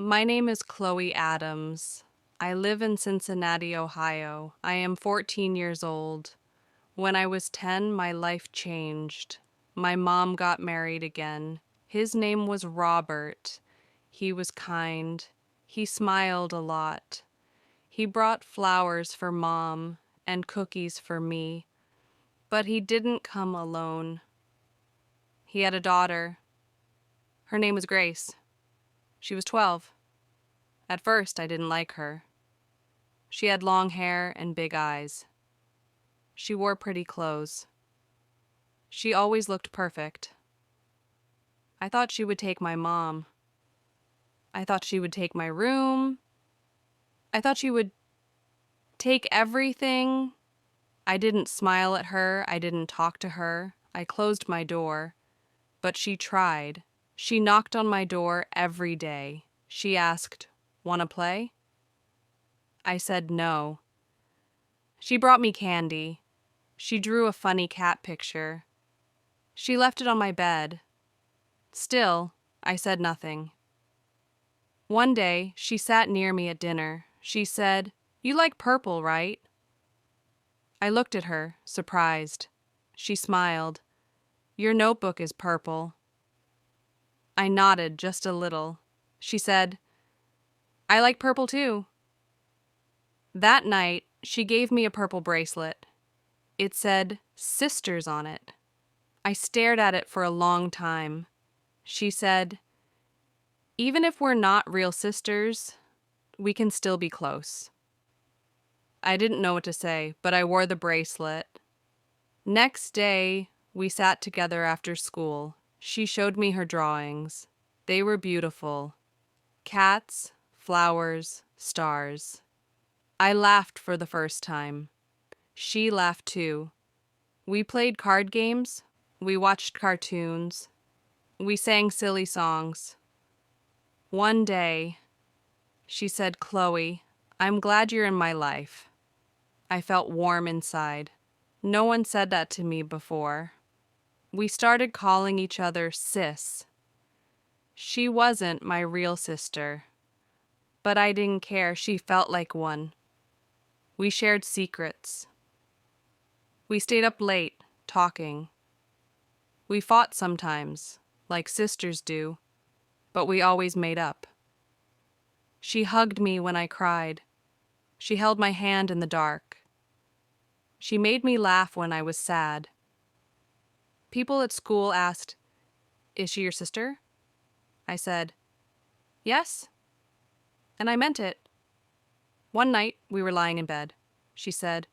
My name is Chloe Adams. I live in Cincinnati, Ohio. I am 14 years old. When I was 10, my life changed. My mom got married again. His name was Robert. He was kind. He smiled a lot. He brought flowers for Mom and cookies for me. But he didn't come alone. He had a daughter. Her name was Grace. She was 12. At first, I didn't like her. She had long hair and big eyes. She wore pretty clothes. She always looked perfect. I thought she would take my mom. I thought she would take my room. I thought she would take everything. I didn't smile at her. I didn't talk to her. I closed my door. But she tried. She knocked on my door every day. She asked, "Wanna play?" I said no. She brought me candy. She drew a funny cat picture. She left it on my bed. Still, I said nothing. One day, she sat near me at dinner. She said, "You like purple, right?" I looked at her, surprised. She smiled. "Your notebook is purple." I nodded just a little. She said, "I like purple too." That night, she gave me a purple bracelet. It said "Sisters" on it. I stared at it for a long time. She said, "Even if we're not real sisters, we can still be close." I didn't know what to say, but I wore the bracelet. Next day, we sat together after school. She showed me her drawings. They were beautiful. Cats, flowers, stars. I laughed for the first time. She laughed too. We played card games. We watched cartoons. We sang silly songs. One day, she said, "Chloe, I'm glad you're in my life." I felt warm inside. No one said that to me before. We started calling each other sis. She wasn't my real sister, but I didn't care. She felt like one. We shared secrets. We stayed up late, talking. We fought sometimes, like sisters do, but we always made up. She hugged me when I cried. She held my hand in the dark. She made me laugh when I was sad. People at school asked, "Is she your sister?" I said, "Yes," and I meant it. One night, we were lying in bed. She said,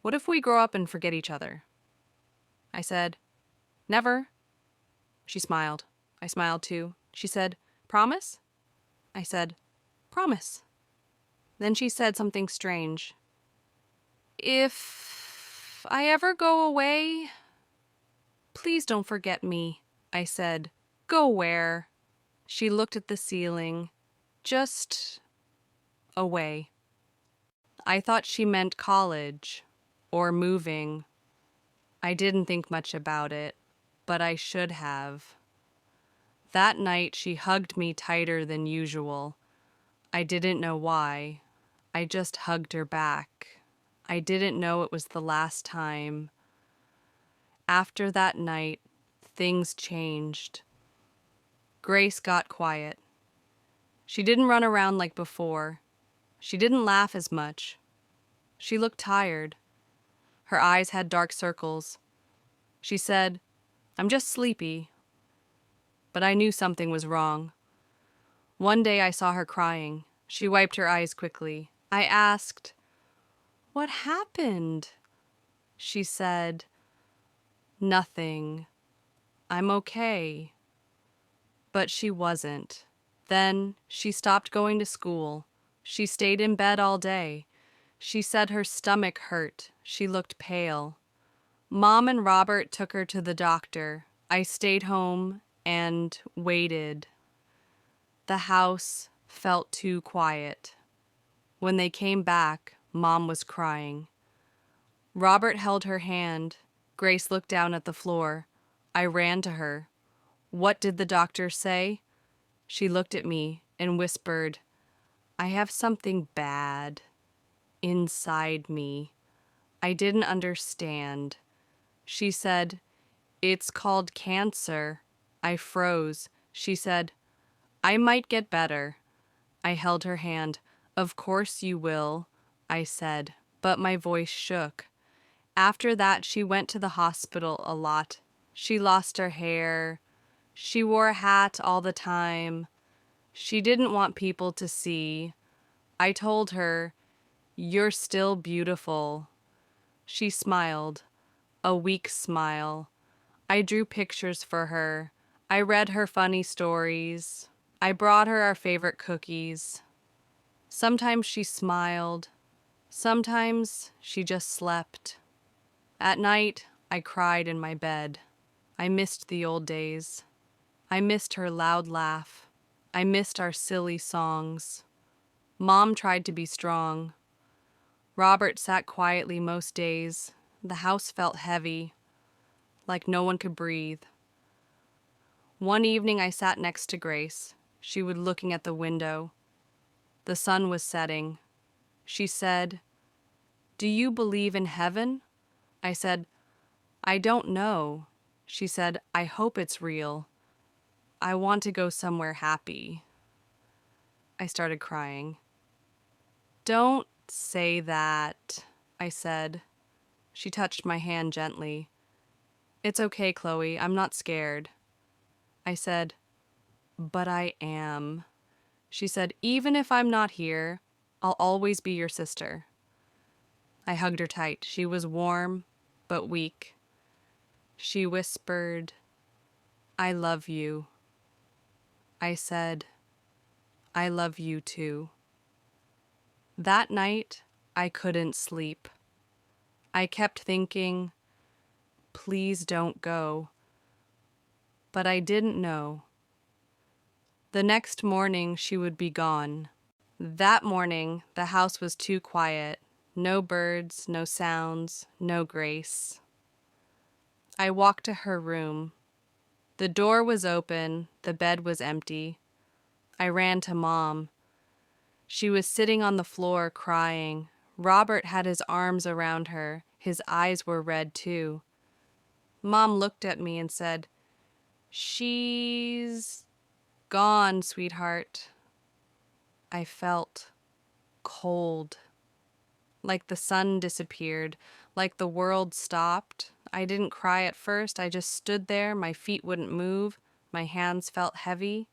"What if we grow up and forget each other?" I said, "Never." She smiled. I smiled too. She said, "Promise?" I said, "Promise." Then she said something strange. "If I ever go away, please don't forget me." I said, "Go where?" She looked at the ceiling. "Just away." I thought she meant college or moving. I didn't think much about it, but I should have. That night she hugged me tighter than usual. I didn't know why. I just hugged her back. I didn't know it was the last time. After that night, things changed. Grace got quiet. She didn't run around like before. She didn't laugh as much. She looked tired. Her eyes had dark circles. She said, "I'm just sleepy." But I knew something was wrong. One day I saw her crying. She wiped her eyes quickly. I asked, "What happened?" She said, "Nothing. I'm okay." But she wasn't. Then she stopped going to school. She stayed in bed all day. She said her stomach hurt. She looked pale. Mom and Robert took her to the doctor. I stayed home and waited. The house felt too quiet. When they came back, Mom was crying. Robert held her hand. Grace looked down at the floor. I ran to her. "What did the doctor say?" She looked at me. and whispered, I have something bad inside me. I didn't understand. She said, it's called cancer. I froze. She said, I might get better. I held her hand. Of course you will, I said, but my voice shook. After that, she went to the hospital a lot. She lost her hair. She wore a hat all the time. She didn't want people to see. I told her, you're still beautiful. She smiled, a weak smile. I drew pictures for her. I read her funny stories. I brought her our favorite cookies. Sometimes she smiled. Sometimes she just slept. At night, I cried in my bed. I missed the old days. I missed her loud laugh. I missed our silly songs. Mom tried to be strong. Robert sat quietly most days. The house felt heavy, like no one could breathe. One evening I sat next to Grace. She was looking at the window. The sun was setting. She said, do you believe in heaven? I said, I don't know. She said, I hope it's real. I want to go somewhere happy. I started crying. Don't say that, I said. She touched my hand gently. It's okay, Chloe. I'm not scared. I said, but I am. She said, even if I'm not here, I'll always be your sister. I hugged her tight. She was warm, but weak. She whispered, I love you. I said, I love you too. That night, I couldn't sleep. I kept thinking, please don't go. But I didn't know. The next morning, she would be gone. That morning, the house was too quiet. No birds, no sounds, no Grace. I walked to her room. The door was open, the bed was empty. I ran to Mom. She was sitting on the floor crying. Robert had his arms around her. His eyes were red too. Mom looked at me and said, she's gone, sweetheart. I felt cold, like the sun disappeared, like the world stopped. I didn't cry at first. I just stood there. My feet wouldn't move. My hands felt heavy.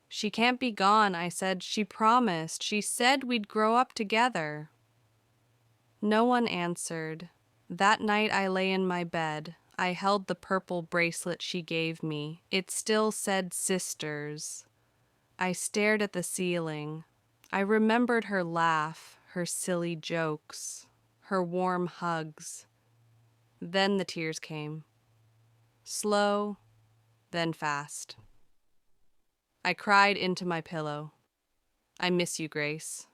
She can't be gone, I said. She promised. She said we'd grow up together. No one answered. That night I lay in my bed. I held the purple bracelet she gave me. It still said sisters. I stared at the ceiling. I remembered her laugh, her silly jokes, her warm hugs. Then the tears came. Slow, then fast. I cried into my pillow. I miss you, Grace.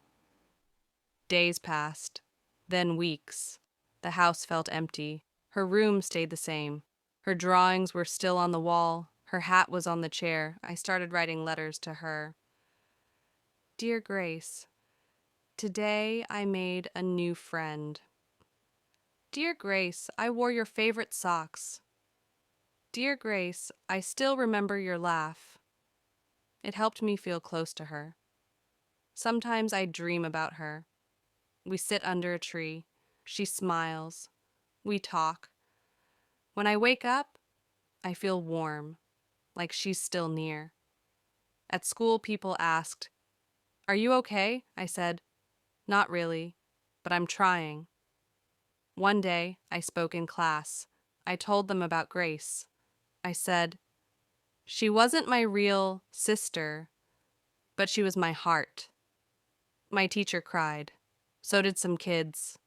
Days passed, then weeks. The house felt empty. Her room stayed the same. Her drawings were still on the wall. Her hat was on the chair. I started writing letters to her. Dear Grace, today I made a new friend. Dear Grace, I wore your favorite socks. Dear Grace, I still remember your laugh. It helped me feel close to her. Sometimes I dream about her. We sit under a tree. She smiles. We talk. When I wake up, I feel warm, like she's still near. At school, people asked, are you okay? I said, not really, but I'm trying. One day, I spoke in class. I told them about Grace. I said, she wasn't my real sister, but she was my heart. My teacher cried. So did some kids.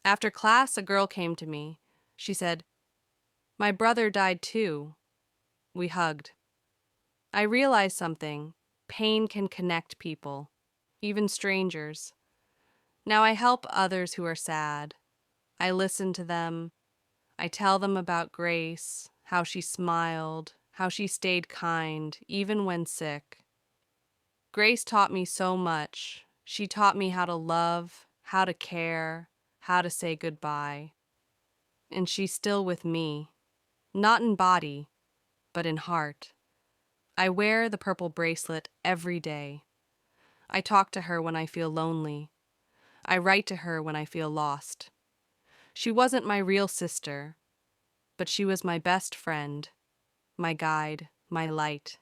After class, a girl came to me. She said, my brother died too. We hugged. I realized something. Pain can connect people, even strangers. Now I help others who are sad. I listen to them. I tell them about Grace, how she smiled, how she stayed kind, even when sick. Grace taught me so much. She taught me how to love, how to care, how to say goodbye. And she's still with me, not in body, but in heart. I wear the purple bracelet every day. I talk to her when I feel lonely. I write to her when I feel lost. She wasn't my real sister, but she was my best friend, my guide, my light,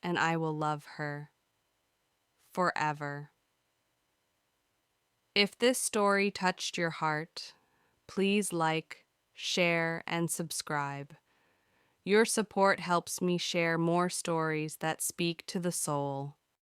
and I will love her forever. If this story touched your heart, please like, share, and subscribe. Your support helps me share more stories that speak to the soul.